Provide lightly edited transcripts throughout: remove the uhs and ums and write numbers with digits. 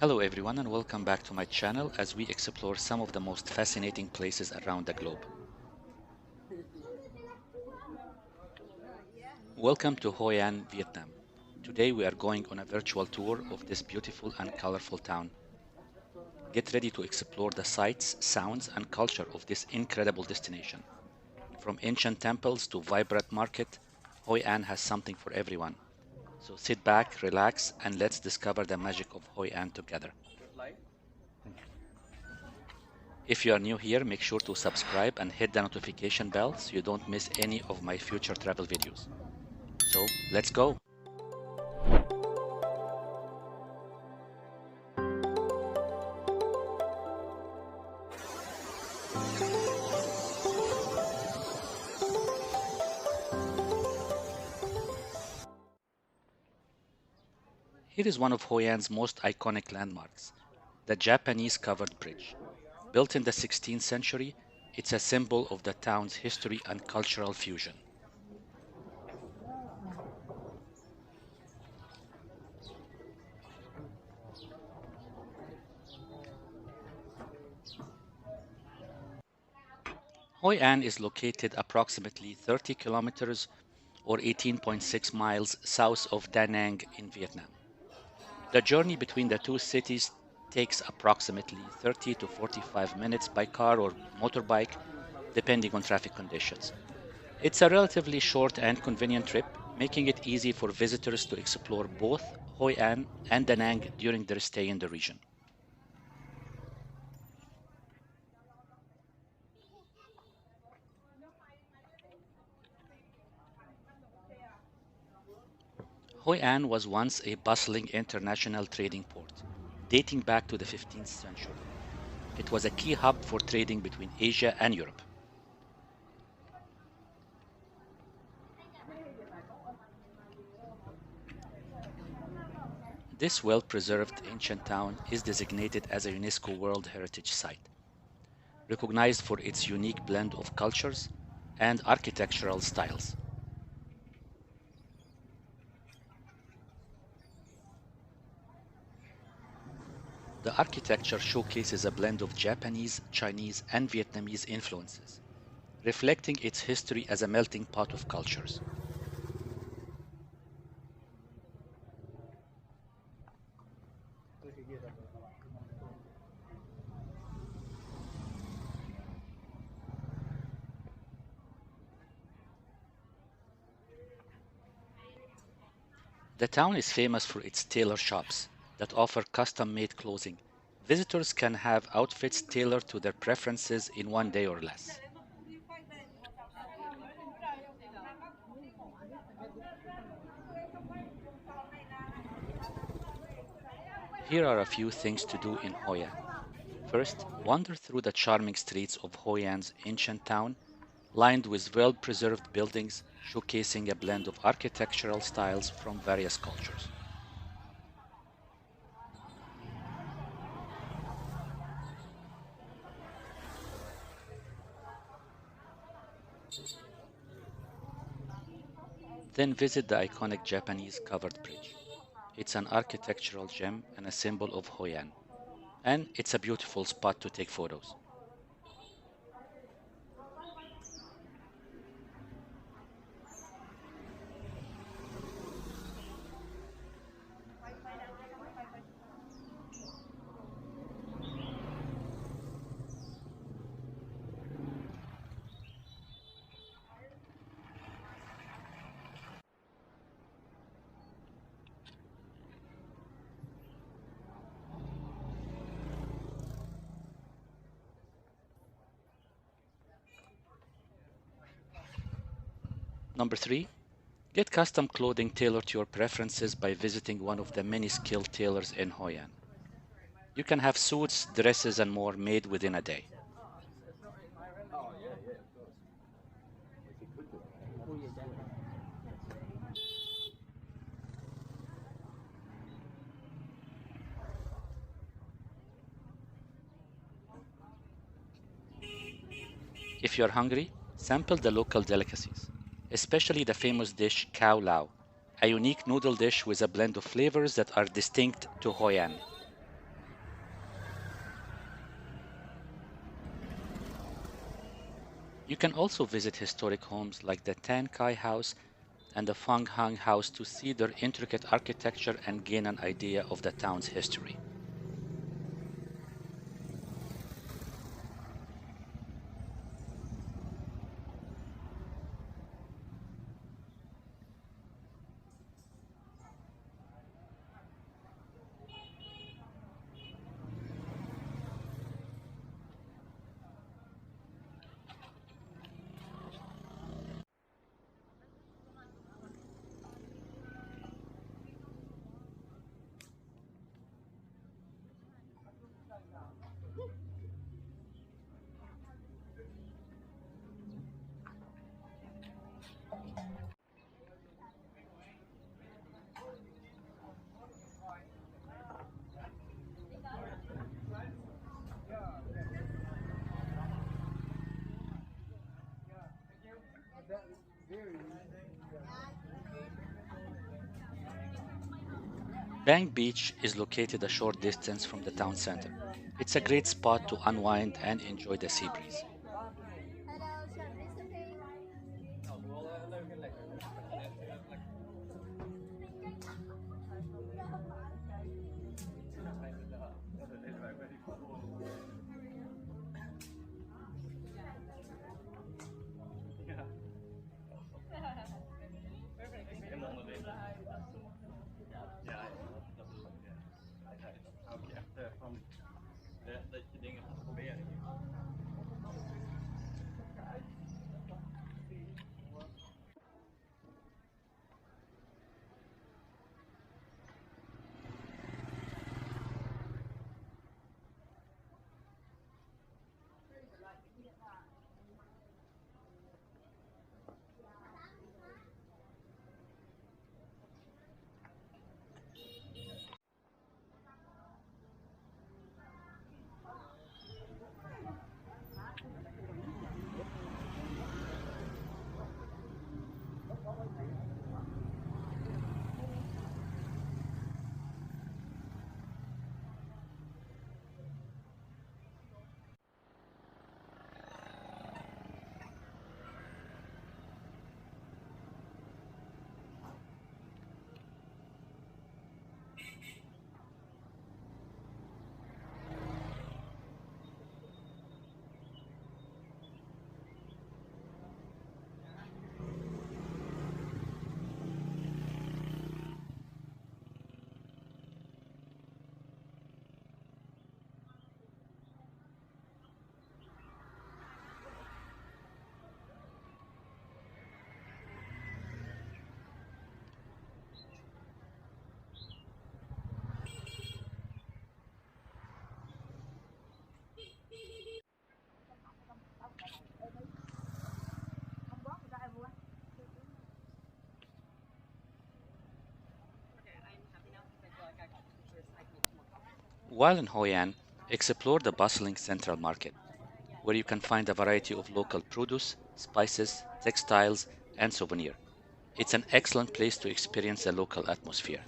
Hello everyone and welcome back to my channel as we explore some of the most fascinating places around the globe. Welcome to Hoi An, Vietnam. Today we are going on a virtual tour of this beautiful and colorful town. Get ready to explore the sights, sounds and culture of this incredible destination. From ancient temples to vibrant market, Hoi An has something for everyone. So sit back, relax and let's discover the magic of Hoi An together. If you are new here, make sure to subscribe and hit the notification bell so you don't miss any of my future travel videos. So, let's go! Here is one of Hoi An's most iconic landmarks, the Japanese covered bridge. Built in the 16th century, it's a symbol of the town's history and cultural fusion. Hoi An is located approximately 30 kilometers or 18.6 miles south of Da Nang in Vietnam. The journey between the two cities takes approximately 30 to 45 minutes by car or motorbike, depending on traffic conditions. It's a relatively short and convenient trip, making it easy for visitors to explore both Hoi An and Da Nang during their stay in the region. Hoi An was once a bustling international trading port, dating back to the 15th century. It was a key hub for trading between Asia and Europe. This well-preserved ancient town is designated as a UNESCO World Heritage Site, recognized for its unique blend of cultures and architectural styles. The architecture showcases a blend of Japanese, Chinese, and Vietnamese influences, reflecting its history as a melting pot of cultures. The town is famous for its tailor shops that offer custom-made clothing. Visitors can have outfits tailored to their preferences in one day or less. Here are a few things to do in Hoi An. First, wander through the charming streets of Hoi An's ancient town, lined with well-preserved buildings showcasing a blend of architectural styles from various cultures. Then visit the iconic Japanese covered bridge. It's an architectural gem and a symbol of Hoi An, and it's a beautiful spot to take photos. Number 3. Get custom clothing tailored to your preferences by visiting one of the many skilled tailors in Hoi An. You can have suits, dresses, and more made within a day. If you're hungry, sample the local delicacies, especially the famous dish Khao Lao, a unique noodle dish with a blend of flavors that are distinct to Hoi An. You can also visit historic homes like the Tan Kai House and the Fang Hang House to see their intricate architecture and gain an idea of the town's history. Bang Beach is located a short distance from the town center. It's a great spot to unwind and enjoy the sea breeze. While in Hoi An, explore the bustling central market, where you can find a variety of local produce, spices, textiles, and souvenirs. It's an excellent place to experience the local atmosphere.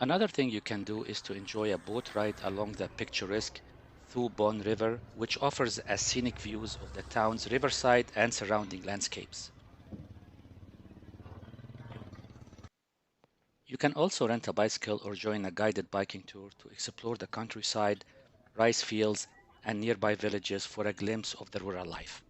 Another thing you can do is to enjoy a boat ride along the picturesque Thu Bon River, which offers a scenic views of the town's riverside and surrounding landscapes. You can also rent a bicycle or join a guided biking tour to explore the countryside, rice fields, and nearby villages for a glimpse of the rural life.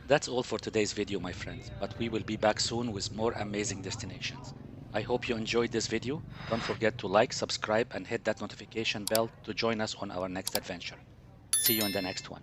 That's all for today's video, my friends, but we will be back soon with more amazing destinations. I hope you enjoyed this video. Don't forget to like, subscribe, and hit that notification bell to join us on our next adventure. See you in the next one.